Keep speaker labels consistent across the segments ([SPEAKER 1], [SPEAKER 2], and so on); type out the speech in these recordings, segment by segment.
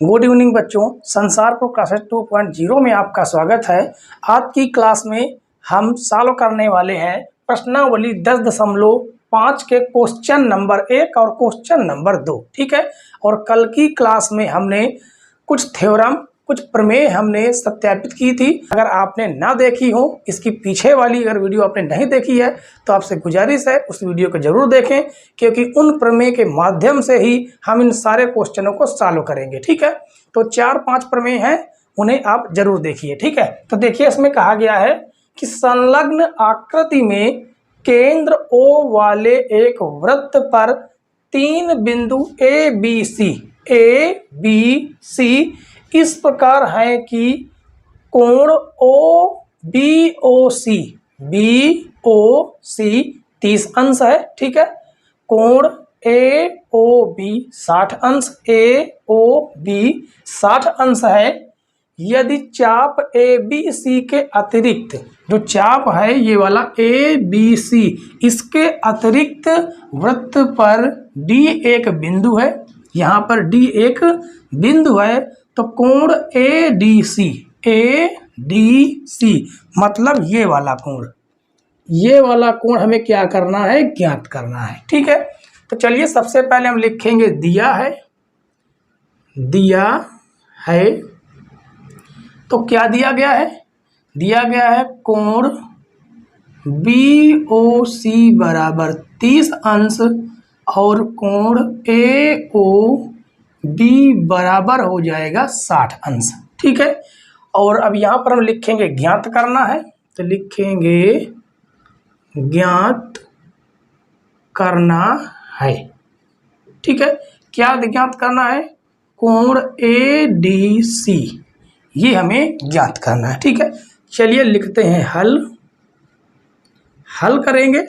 [SPEAKER 1] Good evening बच्चों, संसार pro classes 2.0 में आपका स्वागत है। आज की क्लास में हम सॉल्व करने वाले हैं प्रश्नावली 10.5 के क्वेश्चन नंबर 1 और क्वेश्चन नंबर 2। ठीक है। और कल की क्लास में हमने कुछ थ्योरम, कुछ प्रमेय हमने सत्यापित की थी। अगर आपने ना देखी हो, इसकी पीछे वाली अगर वीडियो आपने नहीं देखी है तो आपसे गुजारिश है उस वीडियो को जरूर देखें, क्योंकि उन प्रमेय के माध्यम से ही हम इन सारे क्वेश्चनों को सॉल्व करेंगे। ठीक है। तो 4-5 प्रमेय हैं, उन्हें आप जरूर देखिए। ठीक है। तो देखिए, इसमें कहा गया है कि संलग्न आकृति में केंद्र O वाले एक वृत्त पर 3 बिंदु ए बी सी इस प्रकार है कि कोण बी ओ सी 30 अंश है। ठीक है। कोण ए ओ बी 60 अंश, ए ओ बी 60 अंश है। यदि चाप ए बी सी के अतिरिक्त, जो चाप है ये वाला ए बी सी, इसके अतिरिक्त वृत्त पर डी एक बिंदु है, यहाँ पर डी एक बिंदु है, तो कोण ए डी सी मतलब ये वाला कोण हमें क्या करना है, ज्ञात करना है। ठीक है। तो चलिए, सबसे पहले हम लिखेंगे दिया है। तो क्या दिया गया है? दिया गया है कोण बी ओ सी बराबर 30 अंश और कोण ए ओ बी बराबर हो जाएगा 60 अंश। ठीक है। और अब यहाँ पर हम लिखेंगे ज्ञात करना है, तो लिखेंगे ज्ञात करना है। ठीक है। क्या ज्ञात करना है? कोण ए डी सी, ये हमें ज्ञात करना है। ठीक है। चलिए लिखते हैं हल करेंगे।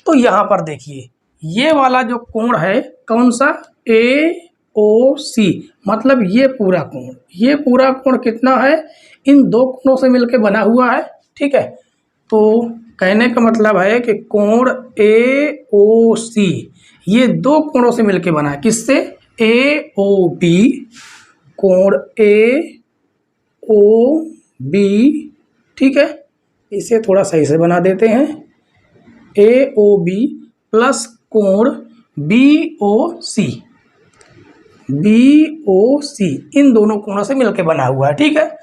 [SPEAKER 1] तो यहाँ पर देखिए, ये वाला जो कोण है कौन सा, ए ओ सी, मतलब ये पूरा कोण कितना है, इन दो कोणों से मिलकर बना हुआ है। ठीक है। तो कहने का मतलब है कि कोण ए ओ सी ये दो कोणों से मिलकर बना है। किससे? ए ओ बी, कोण ए ओ बी। ठीक है। इसे थोड़ा सही से बना देते हैं, ए ओ बी प्लस कोण बी ओ सी, इन दोनों कोणों से मिलकर बना हुआ है। ठीक है।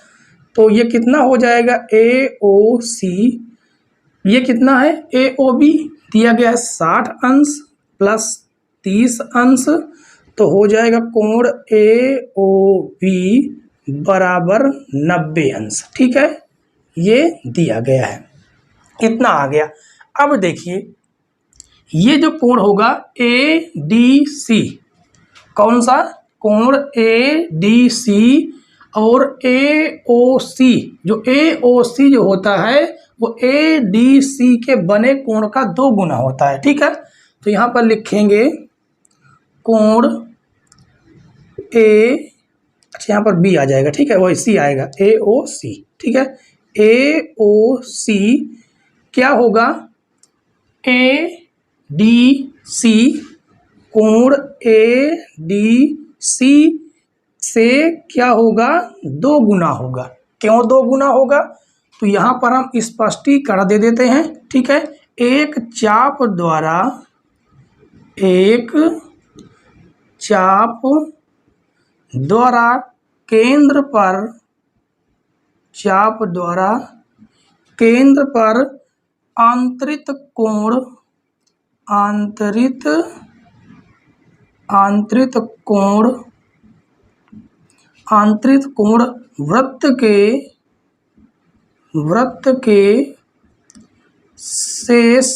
[SPEAKER 1] तो ये कितना हो जाएगा, ए ओ सी, ये कितना है, ए ओ बी दिया गया है 60 अंश प्लस 30 अंश, तो हो जाएगा कोण ए ओ बी बराबर 90 अंश। ठीक है। ये दिया गया है, इतना आ गया। अब देखिए, ये जो कोण होगा ए डी सी, कौन सा कोण, ए डी सी, और ए ओ सी, जो होता है वो ए डी सी के बने कोण का 2 गुना होता है। ठीक है। तो यहाँ पर लिखेंगे कोण ए, अच्छा यहाँ पर बी आ जाएगा। ठीक है। वही सी आएगा, ए ओ सी। ठीक है। ए ओ सी क्या होगा, ए डी सी, कोण ए डी सी से क्या होगा, 2 गुना होगा। क्यों 2 गुना होगा? तो यहाँ पर हम स्पष्टीकरण दे देते हैं। ठीक है। एक चाप द्वारा केंद्र पर आंतरित कोण वृत्त के शेष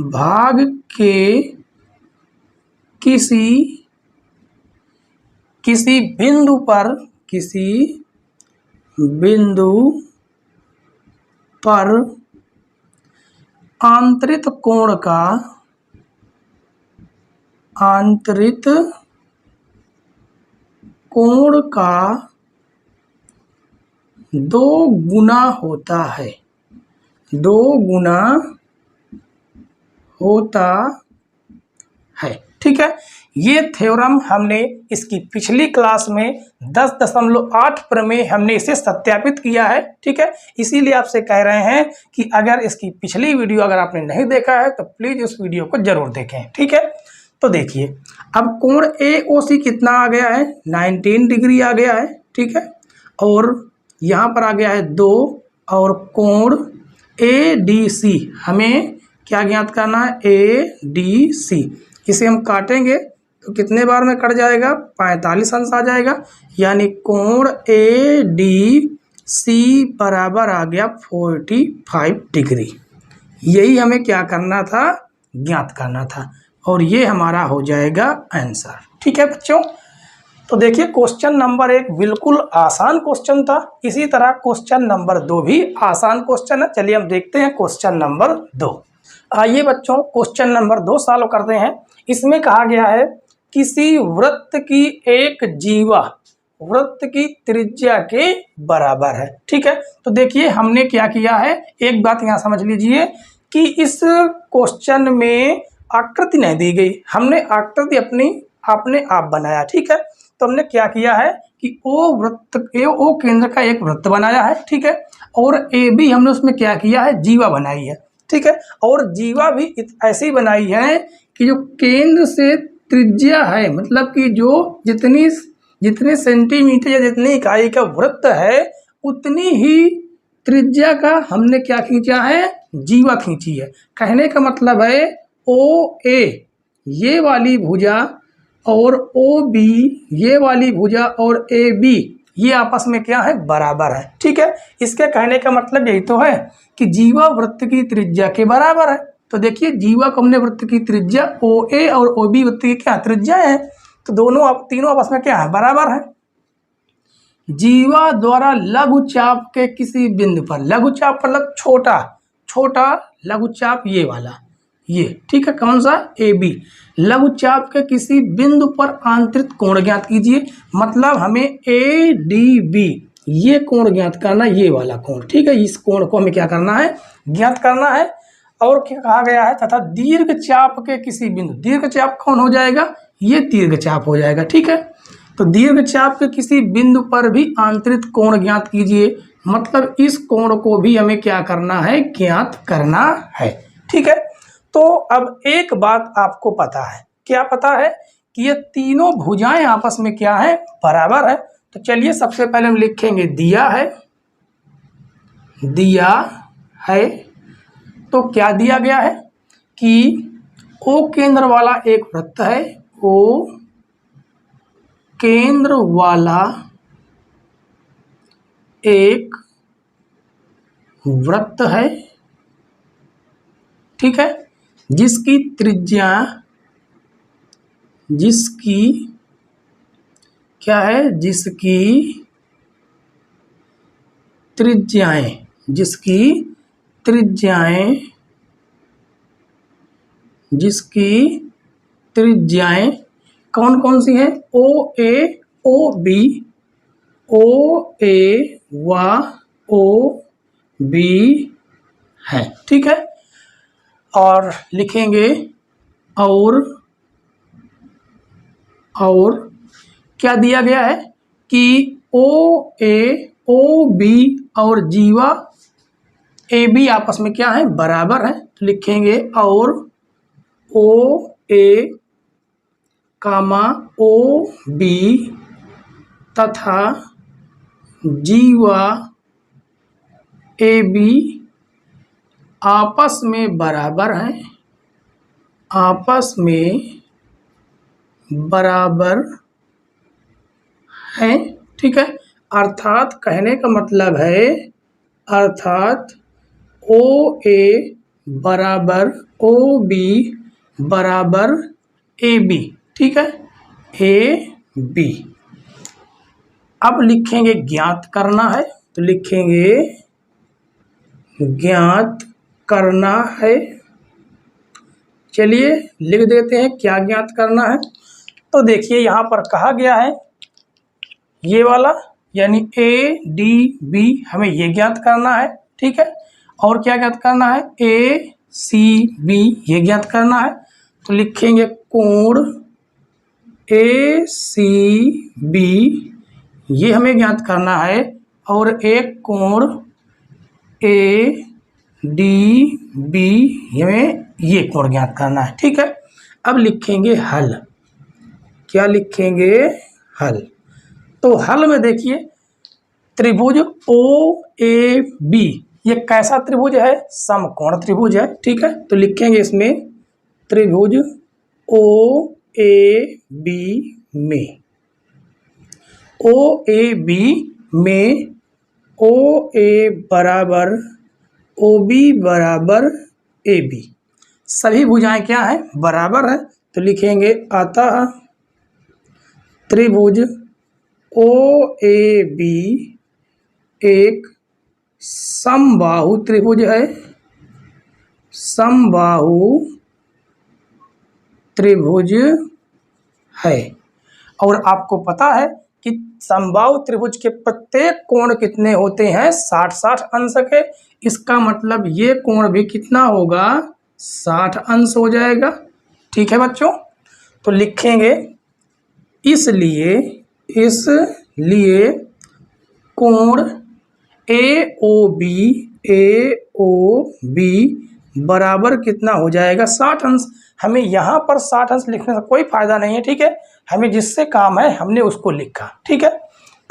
[SPEAKER 1] भाग के किसी बिंदु पर आंतरित कोण का 2 गुना होता है। 2 गुना होता है। ठीक है, ये थ्योरम हमने इसकी पिछली क्लास में 10.8 प्रमेय हमने इसे सत्यापित किया है। ठीक है, इसीलिए आपसे कह रहे हैं कि अगर इसकी पिछली वीडियो अगर आपने नहीं देखा है तो प्लीज उस वीडियो को जरूर देखें। ठीक है, तो देखिए अब कोण AOC कितना आ गया है, 19 डिग्री आ गया है। ठीक है, और यहाँ पर आ गया है 2, और कोण ADC हमें क्या ज्ञात करना है, ADC। इसे हम काटेंगे तो कितने बार में कट जाएगा, 45 अंश आ जाएगा, यानी कोण ADC बराबर आ गया 45 डिग्री। यही हमें क्या करना था, ज्ञात करना था, और ये हमारा हो जाएगा आंसर। ठीक है बच्चों, तो देखिए क्वेश्चन नंबर 1 बिल्कुल आसान क्वेश्चन था। इसी तरह क्वेश्चन नंबर 2 भी आसान क्वेश्चन है। चलिए हम देखते हैं क्वेश्चन नंबर 2। आइए बच्चों क्वेश्चन नंबर 2 सॉल्व करते हैं। इसमें कहा गया है किसी वृत्त की एक जीवा वृत्त की त्रिज्या के बराबर है। ठीक है, तो देखिए हमने क्या किया है, एक बात यहाँ समझ लीजिए कि इस क्वेश्चन में आकृति नहीं दी गई, हमने आकृति अपने आप बनाया। ठीक है, तो हमने क्या किया है कि ओ केंद्र का एक वृत्त बनाया है। ठीक है, और AB हमने उसमें क्या किया है, जीवा बनाई है। ठीक है, और जीवा भी ऐसी बनाई है कि जो केंद्र से त्रिज्या है, मतलब कि जो जितने सेंटीमीटर या जितनी इकाई का वृत्त है उतनी ही त्रिज्या का हमने क्या खींचा है, जीवा खींची है। कहने का मतलब है OA ये वाली भुजा और OB ये वाली भुजा और AB ये आपस में क्या है, बराबर है। ठीक है, इसके कहने का मतलब यही तो है कि जीवा वृत्त की त्रिज्या के बराबर है। तो देखिए जीवा को हमने वृत्त की त्रिज्या OA और OB वृत्त की क्या त्रिज्या है, तो तीनों आपस में क्या है, बराबर है। जीवा द्वारा लघु चाप के किसी बिंदु पर, लघु चाप मतलब छोटा लघु चाप ये वाला, ये ठीक है, कौन सा, AB, लघु चाप के किसी बिंदु पर आंतरिक कोण ज्ञात कीजिए। मतलब हमें ADB ये कोण ज्ञात करना, ये वाला कोण। ठीक है, इस कोण को हमें क्या करना है, ज्ञात करना है। और क्या कहा गया है, तथा दीर्घ चाप के किसी बिंदु, दीर्घ चाप कौन हो जाएगा, ये दीर्घ चाप हो जाएगा। ठीक है, तो दीर्घ चाप के किसी बिंदु पर भी आंतरिक कोण ज्ञात कीजिए। मतलब इस कोण को भी हमें क्या करना है, ज्ञात करना है। ठीक है, तो अब एक बात आपको पता है, क्या पता है कि ये तीनों भुजाएं आपस में क्या है, बराबर है। तो चलिए सबसे पहले हम लिखेंगे दिया है। तो क्या दिया गया है कि O केंद्र वाला एक वृत्त है, O केंद्र वाला एक वृत्त है। ठीक है, जिसकी त्रिज्या क्या है, जिसकी त्रिज्याएं कौन कौन सी हैं, OA OB OA व OB है। ठीक है, और लिखेंगे और क्या दिया गया है कि OA OB और जीवा AB आपस में क्या है, बराबर है। तो लिखेंगे और OA OB तथा जीवा AB आपस में बराबर हैं, ठीक है, अर्थात कहने का मतलब है, अर्थात OA बराबर OB बराबर AB। ठीक है, AB। अब लिखेंगे ज्ञात करना है, तो लिखेंगे ज्ञात करना है। चलिए लिख देते हैं क्या ज्ञात करना है। तो देखिए यहाँ पर कहा गया है ये वाला यानी ADB हमें ये ज्ञात करना है। ठीक है, और क्या ज्ञात करना है, ACB ये ज्ञात करना है। तो लिखेंगे कोण ए सी बी ये हमें ज्ञात करना है और एक कोण ए डी बी हमें ये कोण ज्ञात करना है। ठीक है, अब लिखेंगे हल। क्या लिखेंगे? हल। तो हल में देखिए त्रिभुज ओ ए बी ये कैसा त्रिभुज है? समकोण त्रिभुज है। ठीक है, तो लिखेंगे इसमें त्रिभुज ओ ए बी में ओ ए बी में ओ ए बराबर ओ बी बराबर ए बी सभी भुजाएं क्या है? बराबर है। तो लिखेंगे अतः त्रिभुज ओ ए बी एक समबाहु त्रिभुज है। समबाहु त्रिभुज है। और आपको पता है कि समबाहु त्रिभुज के प्रत्येक कोण कितने होते हैं? 60-60 अंश के। इसका मतलब ये कोण भी कितना होगा? 60 अंश हो जाएगा। ठीक है बच्चों, तो लिखेंगे इसलिए कोण ए ओ बी बराबर कितना हो जाएगा? 60 अंश। हमें यहाँ पर 60 अंश लिखने से कोई फायदा नहीं है। ठीक है, हमें जिससे काम है हमने उसको लिखा। ठीक है,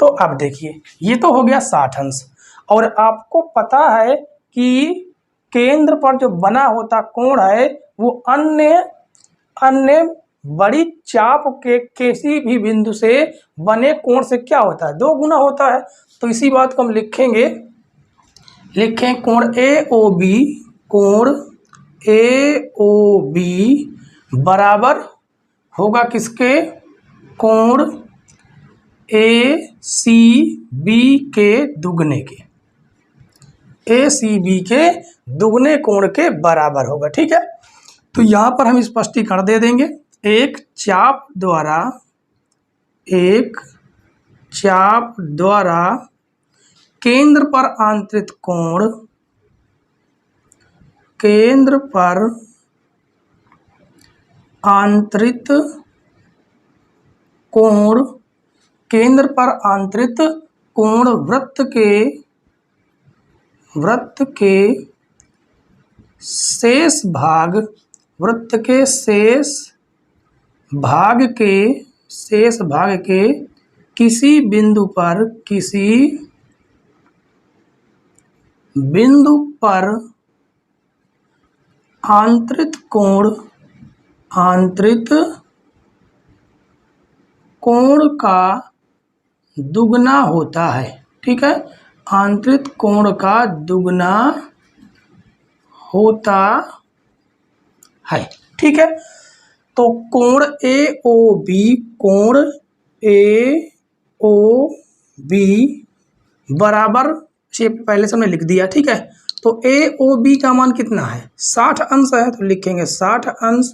[SPEAKER 1] तो अब देखिए ये तो हो गया 60 अंश। और आपको पता है कि केंद्र पर जो बना होता कोण है वो अन्य बड़ी चाप के किसी भी बिंदु से बने कोण से क्या होता है? 2 गुना होता है। तो इसी बात को हम लिखें कोण ए ओ बी बराबर होगा किसके? कोण ए सी बी के दुगने के। ए सी बी के दुगने कोण के बराबर होगा। ठीक है, तो यहाँ पर हम स्पष्टीकरण दे देंगे। एक चाप द्वारा केंद्र पर आंतरित कोण केंद्र पर आंतरित कोण वृत्त के शेष भाग के किसी बिंदु पर आंतरित कोण का दुगना होता है। ठीक है, आंतरित कोण का दुगना होता है। ठीक है, तो कोण ए ओ बी बराबर से पहले से हमने लिख दिया। ठीक है, तो ए ओ बी का मान कितना है? 60 अंश है। तो लिखेंगे 60 अंश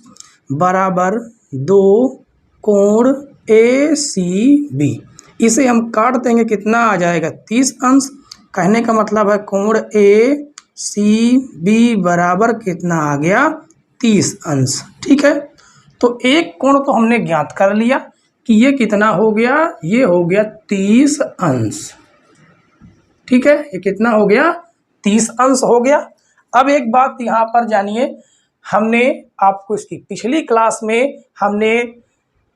[SPEAKER 1] बराबर 2 कोण ए सी बी। इसे हम काट देंगे, कितना आ जाएगा? 30 अंश। कहने का मतलब है कोण ए सी बी बराबर कितना आ गया? 30 अंश। ठीक है, तो एक कोण तो हमने ज्ञात कर लिया कि ये कितना हो गया? ये हो गया 30 अंश। ठीक है, ये कितना हो गया? 30 अंश हो गया। अब एक बात यहाँ पर जानिए, हमने आपको इसकी पिछली क्लास में हमने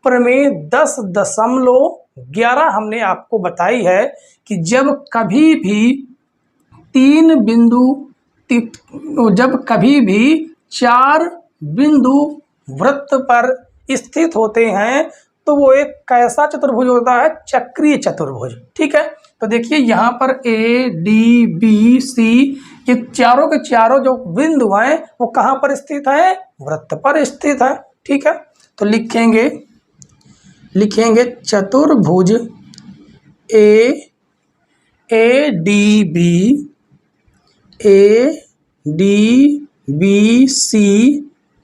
[SPEAKER 1] प्रमेय 10.11 हमने आपको बताई है कि जब कभी भी 4 बिंदु वृत्त पर स्थित होते हैं तो वो एक कैसा चतुर्भुज होता है? चक्रीय चतुर्भुज। ठीक है, तो देखिए यहाँ पर ए डी बी सी ये चारों के चारों जो बिंदु हैं वो कहाँ पर स्थित है? वृत्त पर स्थित है। ठीक है, तो लिखेंगे चतुर्भुज ए डी बी सी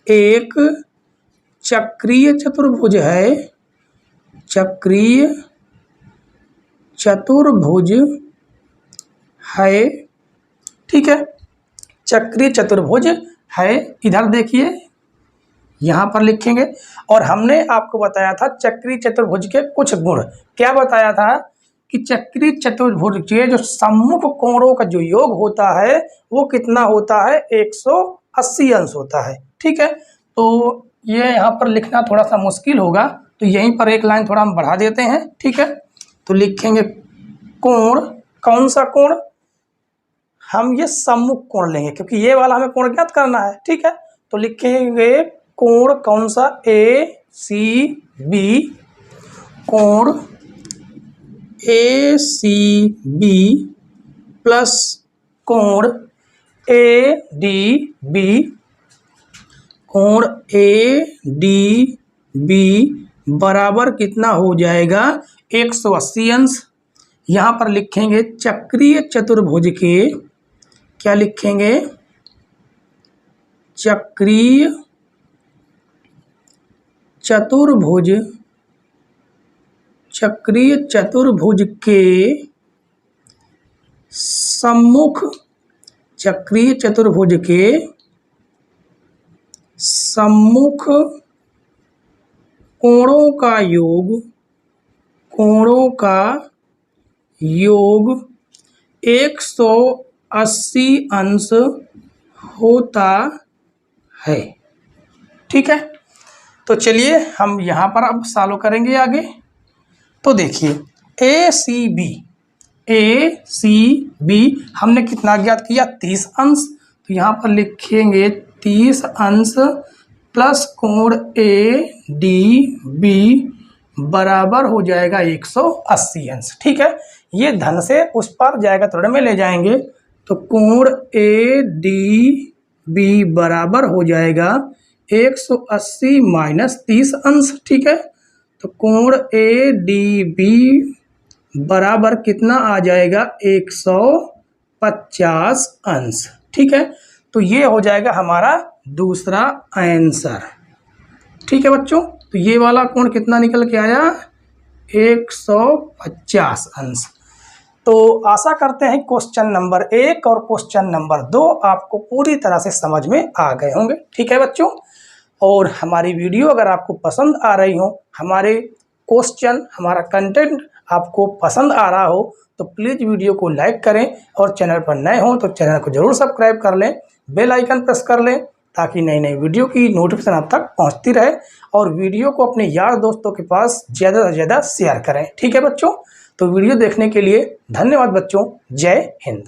[SPEAKER 1] एक चक्रीय चतुर्भुज है। चक्रीय चतुर्भुज है। ठीक है, चक्रीय चतुर्भुज है। इधर देखिए यहाँ पर लिखेंगे। और हमने आपको बताया था चक्रीय चतुर्भुज के कुछ गुण। क्या बताया था कि चक्रीय चतुर्भुज के जो सम्मुख कोणों का जो योग होता है वो कितना होता है, 180 अंश होता है। ठीक है, तो ये यहाँ पर लिखना थोड़ा सा मुश्किल होगा, तो यहीं पर एक लाइन थोड़ा हम बढ़ा देते हैं। ठीक है, तो लिखेंगे कोण, कौन सा कोण, हम ये सम्मुख कोण लेंगे क्योंकि ये वाला हमें कोण ज्ञात करना है। ठीक है, तो लिखेंगे कोण कौन सा, ACB, कोण ACB प्लस कोण ADB, कोण ADB बराबर कितना हो जाएगा, 180 अंश। यहाँ पर लिखेंगे चक्रीय चतुर्भुज के, क्या लिखेंगे, चक्रीय चतुर्भुज, चक्रीय चतुर्भुज के सम्मुख, चक्रीय चतुर्भुज के सम्मुख कोणों का योग, कोणों का योग 180 अंश होता है। ठीक है, तो चलिए हम यहाँ पर अब सॉल्व करेंगे आगे। तो देखिए ACB हमने कितना ज्ञात किया, 30 अंश। तो यहाँ पर लिखेंगे 30 अंश प्लस कोण ADB बराबर हो जाएगा 180 अंश। ठीक है, ये धन से उस पर जाएगा तो ऋण में ले जाएंगे, तो कोण ADB बराबर हो जाएगा 180 माइनस 30 अंश। ठीक है, तो कोण ADB बराबर कितना आ जाएगा, 150 अंश। ठीक है, तो ये हो जाएगा हमारा दूसरा आंसर। ठीक है बच्चों, तो ये वाला कोण कितना निकल के आया, 150 अंश। तो आशा करते हैं क्वेश्चन नंबर 1 और क्वेश्चन नंबर 2 आपको पूरी तरह से समझ में आ गए होंगे। ठीक है बच्चों, और हमारी वीडियो अगर आपको पसंद आ रही हो, हमारे क्वेश्चन, हमारा कंटेंट आपको पसंद आ रहा हो, तो प्लीज़ वीडियो को लाइक करें और चैनल पर नए हों तो चैनल को ज़रूर सब्सक्राइब कर लें, बेल आइकन प्रेस कर लें ताकि नई नई वीडियो की नोटिफिकेशन आप तक पहुंचती रहे। और वीडियो को अपने यार दोस्तों के पास ज़्यादा से ज़्यादा शेयर करें। ठीक है बच्चों, तो वीडियो देखने के लिए धन्यवाद बच्चों। जय हिंद।